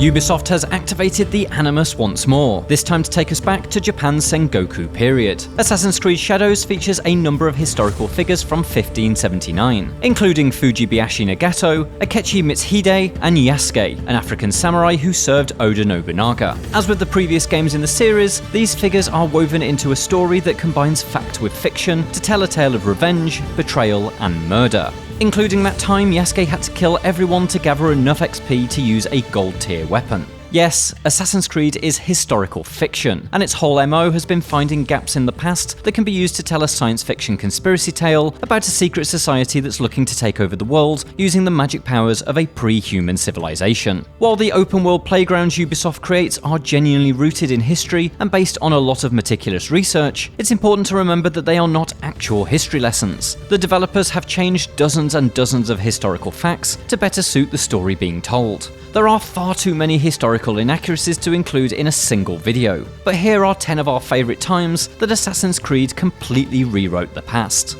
Ubisoft has activated the Animus once more, this time to take us back to Japan's Sengoku period. Assassin's Creed Shadows features a number of historical figures from 1579, including Fujibayashi Nagato, Akechi Mitsuhide, and Yasuke, an African samurai who served Oda Nobunaga. As with the previous games in the series, these figures are woven into a story that combines fact with fiction to tell a tale of revenge, betrayal, and murder. Including that time Yasuke had to kill everyone to gather enough XP to use a gold tier weapon. Yes, Assassin's Creed is historical fiction, and its whole MO has been finding gaps in the past that can be used to tell a science fiction conspiracy tale about a secret society that's looking to take over the world using the magic powers of a pre-human civilization. While the open world playgrounds Ubisoft creates are genuinely rooted in history and based on a lot of meticulous research, it's important to remember that they are not actual history lessons. The developers have changed dozens and dozens of historical facts to better suit the story being told. There are far too many historical inaccuracies to include in a single video, but here are 10 of our favourite times that Assassin's Creed completely rewrote the past.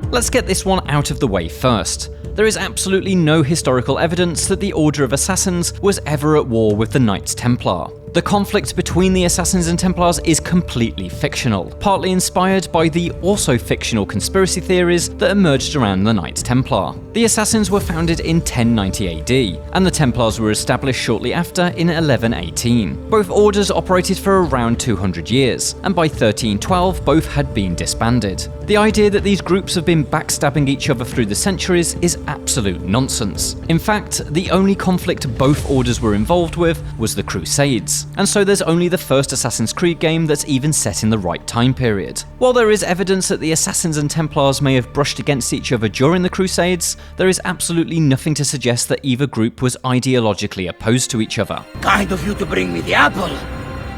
Let's get this one out of the way first. There is absolutely no historical evidence that the Order of Assassins was ever at war with the Knights Templar. The conflict between the Assassins and Templars is completely fictional, partly inspired by the also fictional conspiracy theories that emerged around the Knights Templar. The Assassins were founded in 1090 AD, and the Templars were established shortly after in 1118. Both orders operated for around 200 years, and by 1312 both had been disbanded. The idea that these groups have been backstabbing each other through the centuries is absolute nonsense. In fact, the only conflict both orders were involved with was the Crusades. And so there's only the first Assassin's Creed game that's even set in the right time period. While there is evidence that the Assassins and Templars may have brushed against each other during the Crusades, there is absolutely nothing to suggest that either group was ideologically opposed to each other. Kind of you to bring me the apple.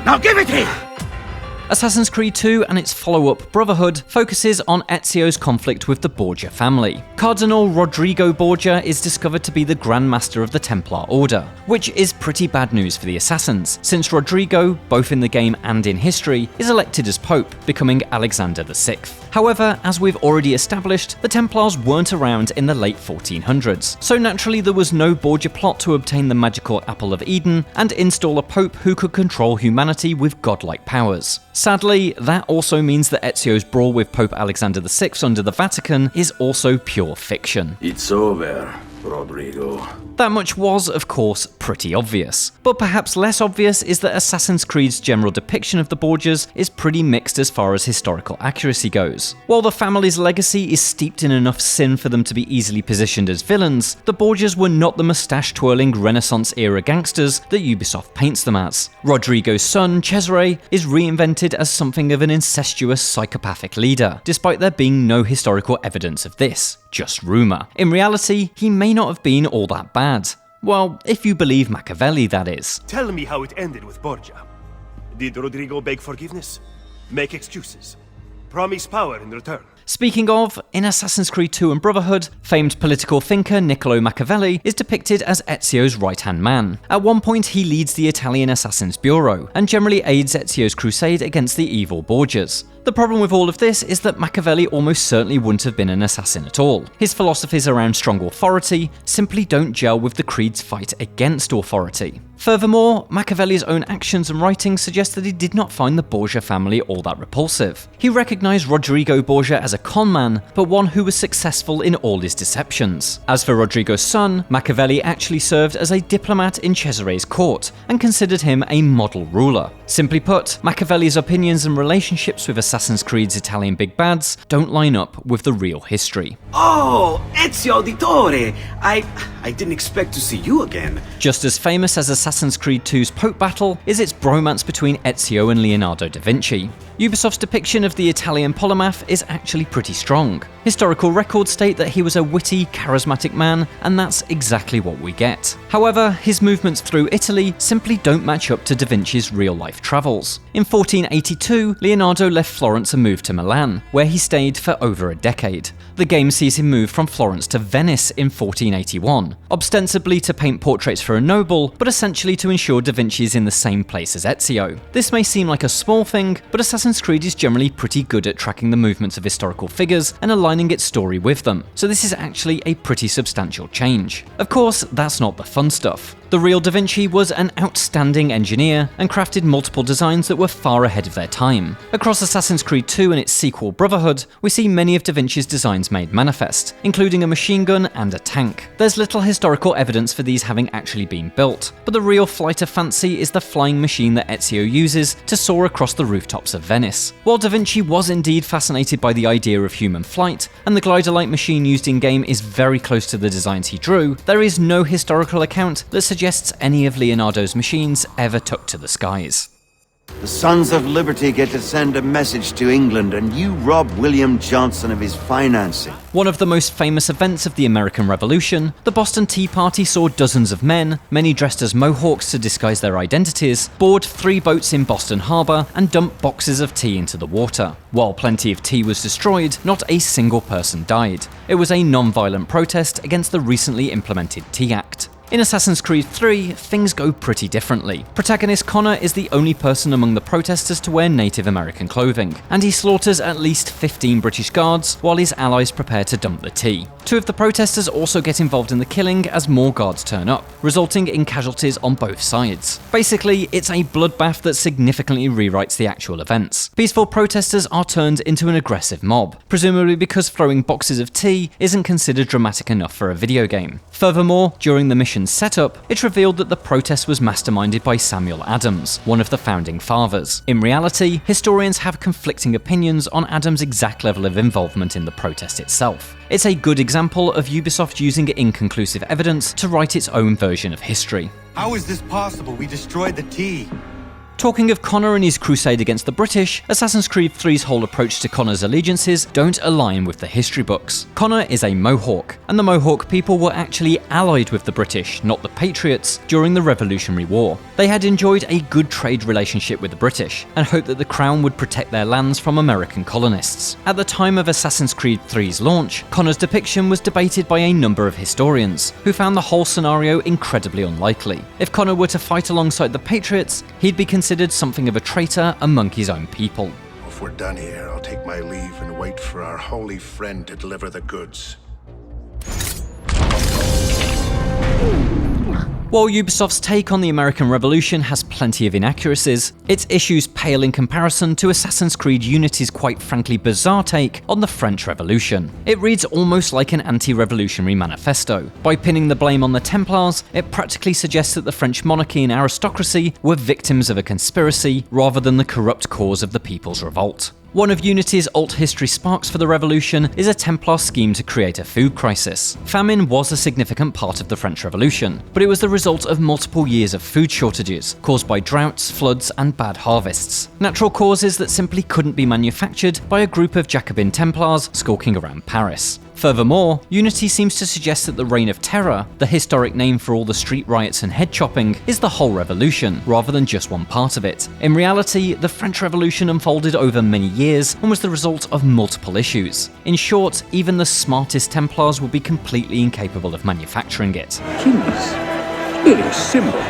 Now give it here! Assassin's Creed 2 and its follow-up Brotherhood focuses on Ezio's conflict with the Borgia family. Cardinal Rodrigo Borgia is discovered to be the Grand Master of the Templar Order, which is pretty bad news for the Assassins, since Rodrigo, both in the game and in history, is elected as Pope, becoming Alexander VI. However, as we've already established, the Templars weren't around in the late 1400s, so naturally there was no Borgia plot to obtain the magical Apple of Eden and install a Pope who could control humanity with godlike powers. Sadly, that also means that Ezio's brawl with Pope Alexander VI under the Vatican is also pure fiction. It's over, Rodrigo. That much was, of course, pretty obvious. But perhaps less obvious is that Assassin's Creed's general depiction of the Borgias is pretty mixed as far as historical accuracy goes. While the family's legacy is steeped in enough sin for them to be easily positioned as villains, the Borgias were not the moustache-twirling Renaissance-era gangsters that Ubisoft paints them as. Rodrigo's son, Cesare, is reinvented as something of an incestuous psychopathic leader, despite there being no historical evidence of this, just rumour. In reality, he may not have been all that bad. Well, if you believe Machiavelli, that is. Tell me how it ended with Borgia. Did Rodrigo beg forgiveness? Make excuses? Promise power in return? Speaking of, in Assassin's Creed 2 and Brotherhood, famed political thinker Niccolo Machiavelli is depicted as Ezio's right-hand man. At one point he leads the Italian Assassins Bureau, and generally aids Ezio's crusade against the evil Borgias. The problem with all of this is that Machiavelli almost certainly wouldn't have been an assassin at all. His philosophies around strong authority simply don't gel with the Creed's fight against authority. Furthermore, Machiavelli's own actions and writings suggest that he did not find the Borgia family all that repulsive. He recognised Rodrigo Borgia as a conman, but one who was successful in all his deceptions. As for Rodrigo's son, Machiavelli actually served as a diplomat in Cesare's court, and considered him a model ruler. Simply put, Machiavelli's opinions and relationships with Assassin's Creed's Italian big bads don't line up with the real history. Oh, Ezio Auditore! I didn't expect to see you again. Just as famous as Assassin's Creed 2's Pope battle is its bromance between Ezio and Leonardo da Vinci. Ubisoft's depiction of the Italian polymath is actually pretty strong. Historical records state that he was a witty, charismatic man, and that's exactly what we get. However, his movements through Italy simply don't match up to da Vinci's real-life travels. In 1482, Leonardo left Florence and moved to Milan, where he stayed for over a decade. The game sees him move from Florence to Venice in 1481, ostensibly to paint portraits for a noble, but essentially to ensure Da Vinci is in the same place as Ezio. This may seem like a small thing, but Assassin's Creed is generally pretty good at tracking the movements of historical figures and aligning its story with them, so this is actually a pretty substantial change. Of course, that's not the fun stuff. The real Da Vinci was an outstanding engineer and crafted multiple designs that were far ahead of their time. Across Assassin's Creed 2 and its sequel Brotherhood, we see many of Da Vinci's designs made manifest, including a machine gun and a tank. There's little historical evidence for these having actually been built, but the real flight of fancy is the flying machine that Ezio uses to soar across the rooftops of Venice. While Da Vinci was indeed fascinated by the idea of human flight, and the glider-like machine used in-game is very close to the designs he drew, there is no historical account that suggests any of Leonardo's machines ever took to the skies. The Sons of Liberty get to send a message to England, and you rob William Johnson of his financing. One of the most famous events of the American Revolution, the Boston Tea Party saw dozens of men, many dressed as Mohawks to disguise their identities, board 3 boats in Boston Harbor and dump boxes of tea into the water. While plenty of tea was destroyed, not a single person died. It was a non-violent protest against the recently implemented Tea Act. In Assassin's Creed 3, things go pretty differently. Protagonist Connor is the only person among the protesters to wear Native American clothing, and he slaughters at least 15 British guards while his allies prepare to dump the tea. 2 of the protesters also get involved in the killing as more guards turn up, resulting in casualties on both sides. Basically, it's a bloodbath that significantly rewrites the actual events. Peaceful protesters are turned into an aggressive mob, presumably because throwing boxes of tea isn't considered dramatic enough for a video game. Furthermore, during the mission setup, it revealed that the protest was masterminded by Samuel Adams, one of the founding fathers. In reality, historians have conflicting opinions on Adams' exact level of involvement in the protest itself. It's a good example of Ubisoft using inconclusive evidence to write its own version of history. How is this possible? We destroyed the tea. Talking of Connor and his crusade against the British, Assassin's Creed 3's whole approach to Connor's allegiances don't align with the history books. Connor is a Mohawk, and the Mohawk people were actually allied with the British, not the Patriots, during the Revolutionary War. They had enjoyed a good trade relationship with the British, and hoped that the Crown would protect their lands from American colonists. At the time of Assassin's Creed 3's launch, Connor's depiction was debated by a number of historians, who found the whole scenario incredibly unlikely. If Connor were to fight alongside the Patriots, he'd be considered something of a traitor among his own people. If we're done here, I'll take my leave and wait for our holy friend to deliver the goods. While Ubisoft's take on the American Revolution has plenty of inaccuracies, its issues pale in comparison to Assassin's Creed Unity's quite frankly bizarre take on the French Revolution. It reads almost like an anti-revolutionary manifesto. By pinning the blame on the Templars, it practically suggests that the French monarchy and aristocracy were victims of a conspiracy rather than the corrupt cause of the people's revolt. One of Unity's alt history sparks for the revolution is a Templar scheme to create a food crisis. Famine was a significant part of the French Revolution, but it was the result of multiple years of food shortages, caused by droughts, floods, and bad harvests. Natural causes that simply couldn't be manufactured by a group of Jacobin Templars skulking around Paris. Furthermore, Unity seems to suggest that the Reign of Terror, the historic name for all the street riots and head chopping, is the whole revolution, rather than just one part of it. In reality, the French Revolution unfolded over many years and was the result of multiple issues. In short, even the smartest Templars would be completely incapable of manufacturing it. Genius. Clearly a symbol.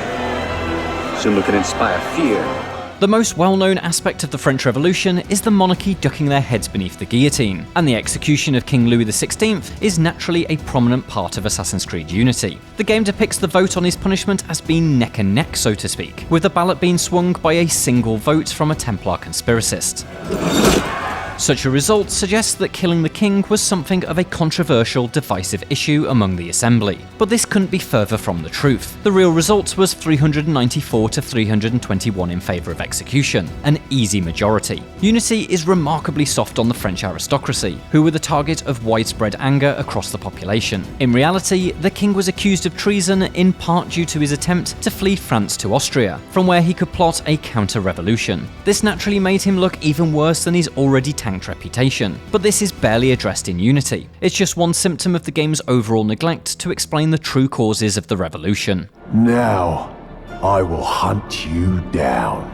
Symbol can inspire fear. The most well-known aspect of the French Revolution is the monarchy ducking their heads beneath the guillotine, and the execution of King Louis XVI is naturally a prominent part of Assassin's Creed Unity. The game depicts the vote on his punishment as being neck and neck, so to speak, with the ballot being swung by a single vote from a Templar conspiracist. Such a result suggests that killing the king was something of a controversial, divisive issue among the assembly. But this couldn't be further from the truth. The real result was 394 to 321 in favour of execution, an easy majority. Unity is remarkably soft on the French aristocracy, who were the target of widespread anger across the population. In reality, the king was accused of treason in part due to his attempt to flee France to Austria, from where he could plot a counter-revolution. This naturally made him look even worse than his already tanked reputation, but this is barely addressed in Unity. It's just one symptom of the game's overall neglect to explain the true causes of the revolution. Now, I will hunt you down.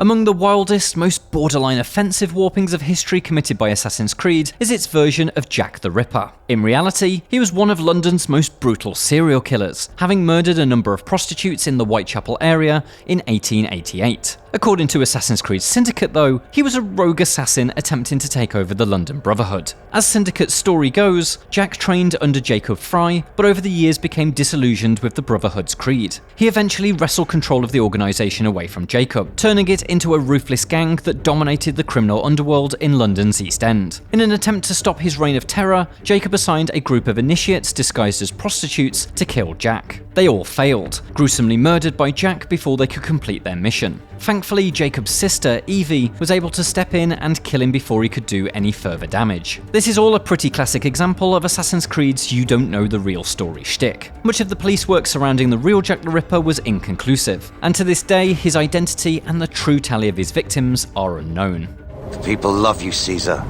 Among the wildest, most borderline offensive warpings of history committed by Assassin's Creed is its version of Jack the Ripper. In reality, he was one of London's most brutal serial killers, having murdered a number of prostitutes in the Whitechapel area in 1888. According to Assassin's Creed Syndicate though, he was a rogue assassin attempting to take over the London Brotherhood. As Syndicate's story goes, Jack trained under Jacob Frye, but over the years became disillusioned with the Brotherhood's creed. He eventually wrestled control of the organisation away from Jacob, turning it into a ruthless gang that dominated the criminal underworld in London's East End. In an attempt to stop his reign of terror, Jacob assigned a group of initiates disguised as prostitutes to kill Jack. They all failed, gruesomely murdered by Jack before they could complete their mission. Thankfully, Jacob's sister, Evie, was able to step in and kill him before he could do any further damage. This is all a pretty classic example of Assassin's Creed's you don't know the real story shtick. Much of the police work surrounding the real Jack the Ripper was inconclusive, and to this day, his identity and the true tally of his victims are unknown. The people love you, Caesar.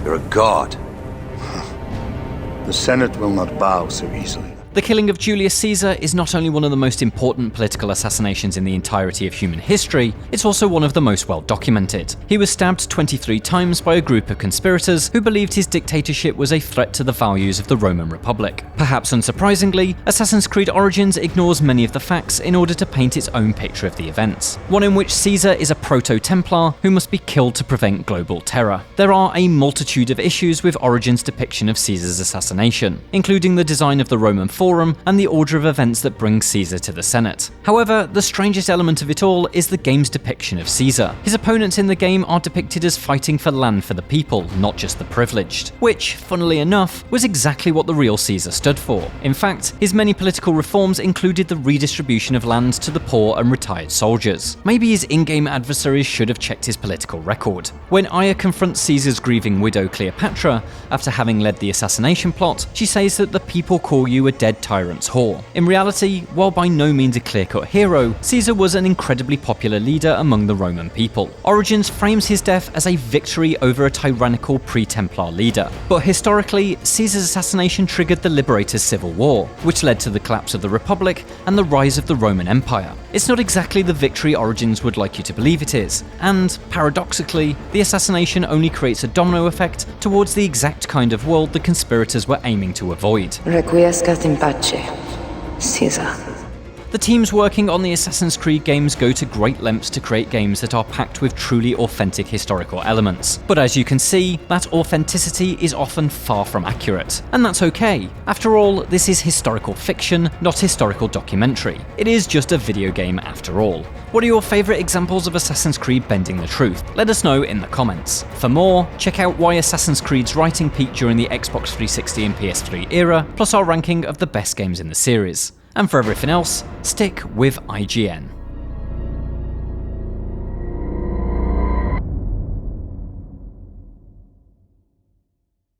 You're a god. The Senate will not bow so easily. The killing of Julius Caesar is not only one of the most important political assassinations in the entirety of human history, it's also one of the most well documented. He was stabbed 23 times by a group of conspirators who believed his dictatorship was a threat to the values of the Roman Republic. Perhaps unsurprisingly, Assassin's Creed Origins ignores many of the facts in order to paint its own picture of the events, one in which Caesar is a proto-Templar who must be killed to prevent global terror. There are a multitude of issues with Origins' depiction of Caesar's assassination, including the design of the Roman Forum and the order of events that brings Caesar to the Senate. However, the strangest element of it all is the game's depiction of Caesar. His opponents in the game are depicted as fighting for land for the people, not just the privileged, which, funnily enough, was exactly what the real Caesar stood for. In fact, his many political reforms included the redistribution of land to the poor and retired soldiers. Maybe his in-game adversaries should have checked his political record. When Aya confronts Caesar's grieving widow Cleopatra, after having led the assassination plot, she says that the people call you a dead tyrant's whore. In reality, while by no means a clear-cut hero, Caesar was an incredibly popular leader among the Roman people. Origins frames his death as a victory over a tyrannical pre-Templar leader. But historically, Caesar's assassination triggered the Liberators' Civil War, which led to the collapse of the Republic and the rise of the Roman Empire. It's not exactly the victory Origins would like you to believe it is, and, paradoxically, the assassination only creates a domino effect towards the exact kind of world the conspirators were aiming to avoid. Requiescat in pace, Caesar. The teams working on the Assassin's Creed games go to great lengths to create games that are packed with truly authentic historical elements. But as you can see, that authenticity is often far from accurate. And that's okay. After all, this is historical fiction, not historical documentary. It is just a video game after all. What are your favourite examples of Assassin's Creed bending the truth? Let us know in the comments. For more, check out why Assassin's Creed's writing peaked during the Xbox 360 and PS3 era, plus our ranking of the best games in the series. And for everything else, stick with IGN.